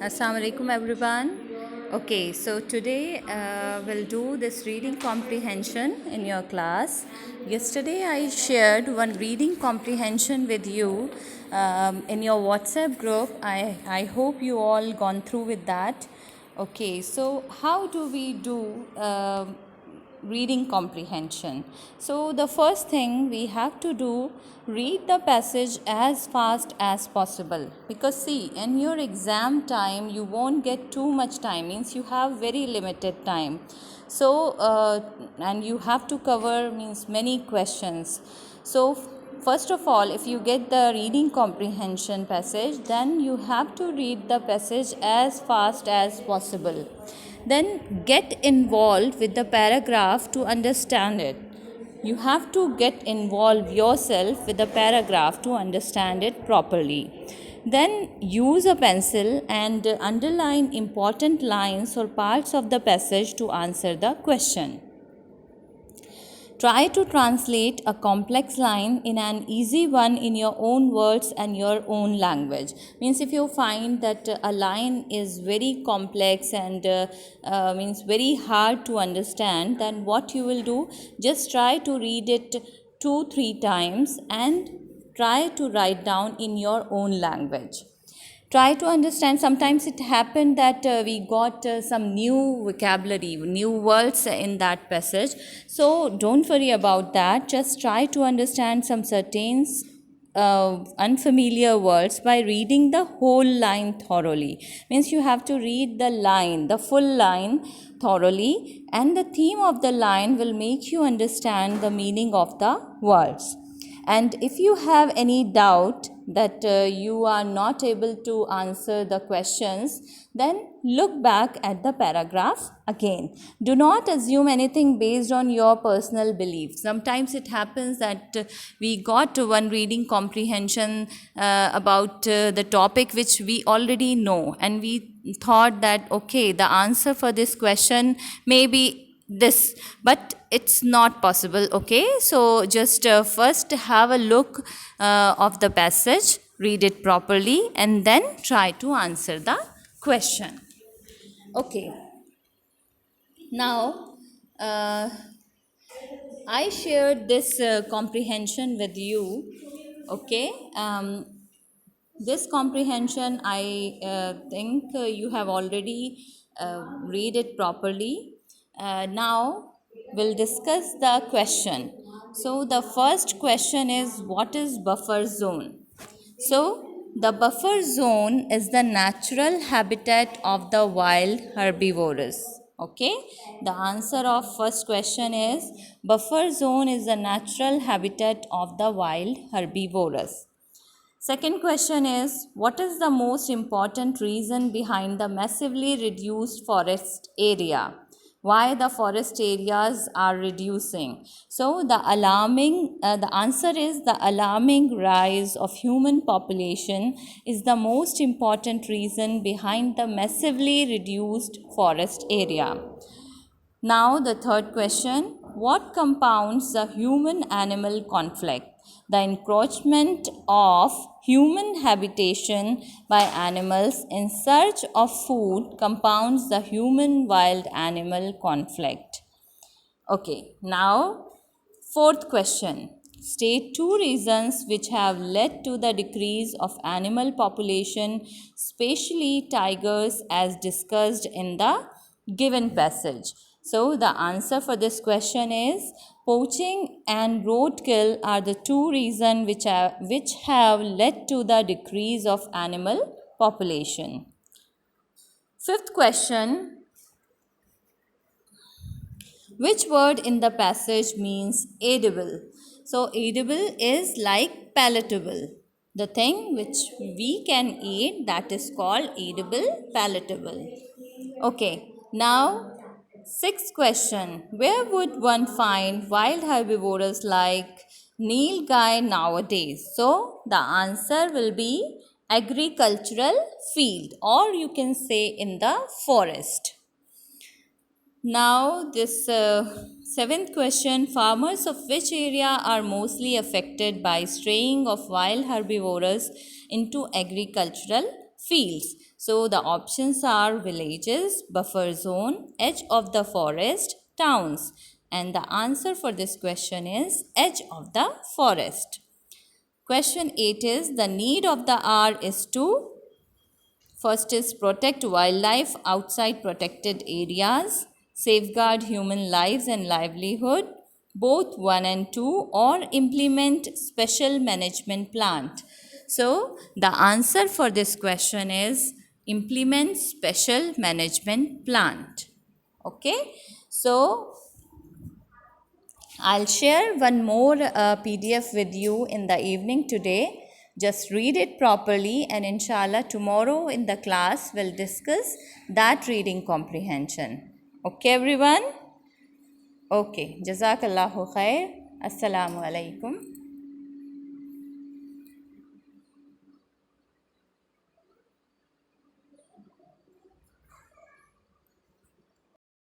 Assalamu alaikum everyone. Okay, so today we'll do this reading comprehension in your class. Yesterday I shared one reading comprehension with you in your WhatsApp group. I hope you all gone through with that. Okay, so how do we do reading comprehension? So the first thing we have to do, read the passage as fast as possible, because see, in your exam time you won't get too much time, means you have very limited time. So and you have to cover means many questions. So first of all, if you get the reading comprehension passage, then you have to read the passage as fast as possible. Then get involved with the paragraph to understand it. You have to get involved yourself with the paragraph to understand it properly. Then use a pencil and underline important lines or parts of the passage to answer the question. Try to translate a complex line in an easy one in your own words and your own language. Means if you find that a line is very complex and means very hard to understand, then what you will do, just try to read it 2-3 times and try to write down in your own language. Try to understand. Sometimes it happened that we got some new vocabulary, new words in that passage, so don't worry about that. Just try to understand some certain unfamiliar words by reading the whole line thoroughly. Means you have to read the line, the full line thoroughly, and the theme of the line will make you understand the meaning of the words. And if you have any doubt that you are not able to answer the questions, then look back at the paragraph again. Do not assume anything based on your personal belief. Sometimes it happens that we got one reading comprehension about the topic which we already know, and we thought that okay, the answer for this question may be this, but it's not possible. Okay, so just first have a look of the passage, read it properly, and then try to answer the question. Okay, now I shared this comprehension with you. Okay, this comprehension I think you have already read it properly. Now we'll discuss the question. So the first question is, what is buffer zone? So the buffer zone is the natural habitat of the wild herbivorous. Okay, the answer of first question is, buffer zone is the natural habitat of the wild herbivorous. Second question is, what is the most important reason behind the massively reduced forest area? Why the forest areas are reducing? So the answer is, the alarming rise of human population is the most important reason behind the massively reduced forest area. Now, the third question, what compounds the human animal conflict? The encroachment of human habitation by animals in search of food compounds the human wild animal conflict. Okay, now, fourth question. State two reasons which have led to the decrease of animal population, especially tigers, as discussed in the given passage. So the answer for this question is, poaching and roadkill are the two reasons which have led to the decrease of animal population. Fifth question, which word in the passage means edible? So edible is like palatable. The thing which we can eat, that is called edible, palatable. Okay, now sixth question. Where would one find wild herbivores like nilgai nowadays? So the answer will be agricultural field, or you can say in the forest. Now, this seventh question, farmers of which area are mostly affected by straying of wild herbivores into agricultural fields. So the options are villages, buffer zone, edge of the forest, towns. And the answer for this question is edge of the forest. Question 8 is the need of the hour is to first is protect wildlife outside protected areas, safeguard human lives and livelihood, both 1 and 2, or implement special management plan. So, the answer for this question is implement special management plan. Okay, so I'll share one more PDF with you in the evening today. Just read it properly, and inshallah tomorrow in the class we'll discuss that reading comprehension. Okay everyone? Okay. Jazakallahu khair. Assalamu alaikum.